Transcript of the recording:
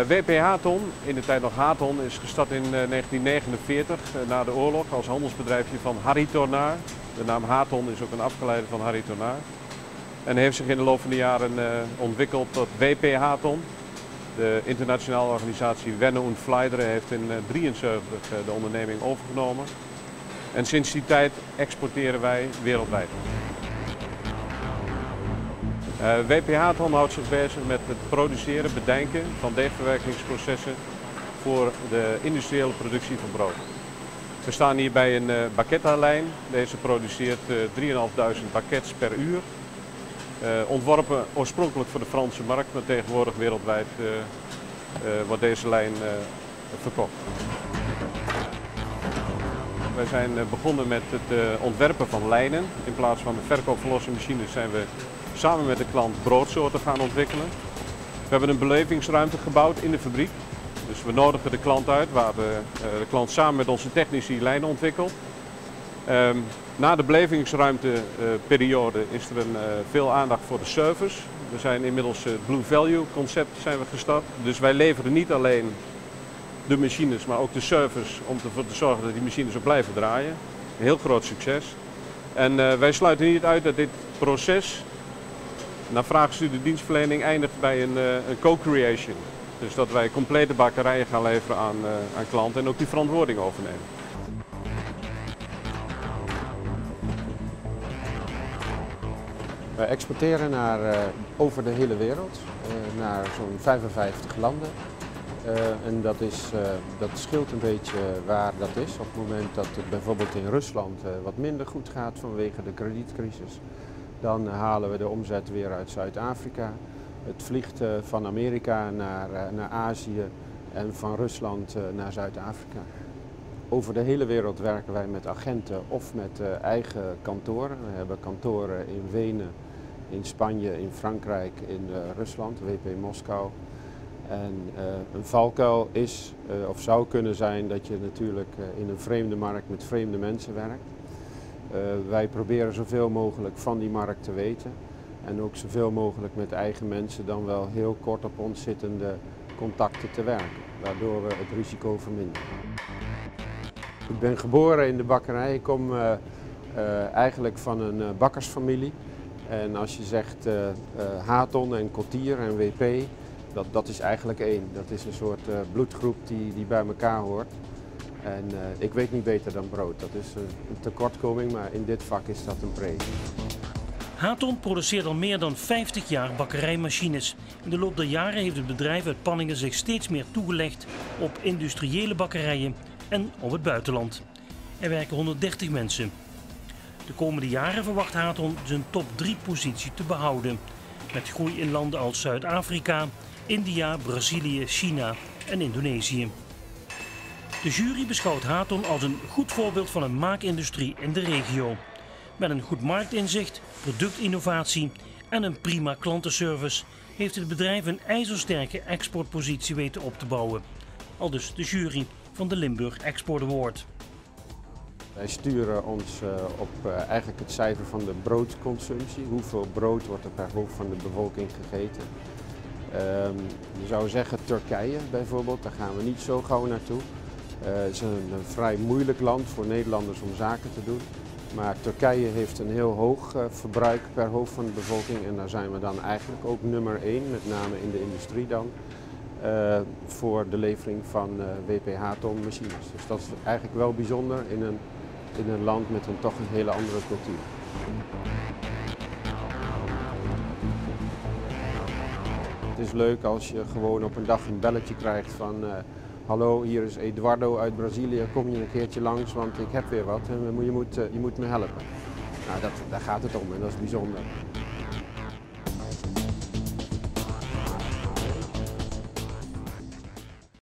WP Haton, in de tijd nog Haton, is gestart in 1949 na de oorlog als handelsbedrijfje van Harry Tornaar. De naam Haton is ook een afgeleide van Harry Tornaar. En heeft zich in de loop van de jaren ontwikkeld tot WP Haton. De internationale organisatie Werner und Fleidere heeft in 1973 de onderneming overgenomen. En sinds die tijd exporteren wij wereldwijd. WP Haton houdt zich bezig met het produceren, bedenken van deegverwerkingsprocessen voor de industriële productie van brood. We staan hier bij een Baqueta-lijn. Deze produceert 3.500 baguettes per uur. Ontworpen oorspronkelijk voor de Franse markt, maar tegenwoordig wereldwijd wordt deze lijn verkocht. Wij zijn begonnen met het ontwerpen van lijnen. In plaats van de verkoop van losse machines zijn we samen met de klant broodsoorten gaan ontwikkelen. We hebben een belevingsruimte gebouwd in de fabriek. Dus we nodigen de klant uit waar de klant samen met onze technici lijnen ontwikkelt. Na de belevingsruimteperiode is er veel aandacht voor de service. We zijn inmiddels het Blue Value concept zijn we gestart. Dus wij leveren niet alleen de machines, maar ook de service om ervoor te zorgen dat die machines ook blijven draaien. Een heel groot succes. En wij sluiten niet uit dat dit proces na vraaggestuurde dienstverlening eindigt bij een co-creation. Dus dat wij complete bakkerijen gaan leveren aan klanten en ook die verantwoording overnemen. Wij exporteren over de hele wereld, naar zo'n 55 landen. En dat scheelt een beetje waar dat is. Op het moment dat het bijvoorbeeld in Rusland wat minder goed gaat vanwege de kredietcrisis, dan halen we de omzet weer uit Zuid-Afrika. Het vliegt van Amerika naar Azië en van Rusland naar Zuid-Afrika. Over de hele wereld werken wij met agenten of met eigen kantoren. We hebben kantoren in Wenen, in Spanje, in Frankrijk, in Rusland, WP Moskou. En een valkuil is of zou kunnen zijn dat je natuurlijk in een vreemde markt met vreemde mensen werkt. Wij proberen zoveel mogelijk van die markt te weten en ook zoveel mogelijk met eigen mensen dan wel heel kort op ons zittende contacten te werken, waardoor we het risico verminderen. Ik ben geboren in de bakkerij, ik kom eigenlijk van een bakkersfamilie. En als je zegt Haton en Cotier en WP, dat is eigenlijk één. Dat is een soort bloedgroep die bij elkaar hoort. En ik weet niet beter dan brood. Dat is een tekortkoming, maar in dit vak is dat een pre. Haton produceert al meer dan 50 jaar bakkerijmachines. In de loop der jaren heeft het bedrijf uit Panningen zich steeds meer toegelegd op industriële bakkerijen en op het buitenland. Er werken 130 mensen. De komende jaren verwacht Haton zijn top 3 positie te behouden. Met groei in landen als Zuid-Afrika, India, Brazilië, China en Indonesië. De jury beschouwt Haton als een goed voorbeeld van een maakindustrie in de regio. Met een goed marktinzicht, productinnovatie en een prima klantenservice heeft het bedrijf een ijzersterke exportpositie weten op te bouwen. Aldus de jury van de Limburg Export Award. Wij sturen ons op eigenlijk het cijfer van de broodconsumptie. Hoeveel brood wordt er per hoofd van de bevolking gegeten? Je zou zeggen Turkije bijvoorbeeld, daar gaan we niet zo gauw naartoe. Het is een vrij moeilijk land voor Nederlanders om zaken te doen. Maar Turkije heeft een heel hoog verbruik per hoofd van de bevolking en daar zijn we dan eigenlijk ook nummer 1, met name in de industrie dan, voor de levering van WP Haton machines. Dus dat is eigenlijk wel bijzonder in een land met toch een hele andere cultuur. Het is leuk als je gewoon op een dag een belletje krijgt van hallo, hier is Eduardo uit Brazilië, kom je een keertje langs, want ik heb weer wat en je moet me helpen. Nou, daar gaat het om en dat is bijzonder.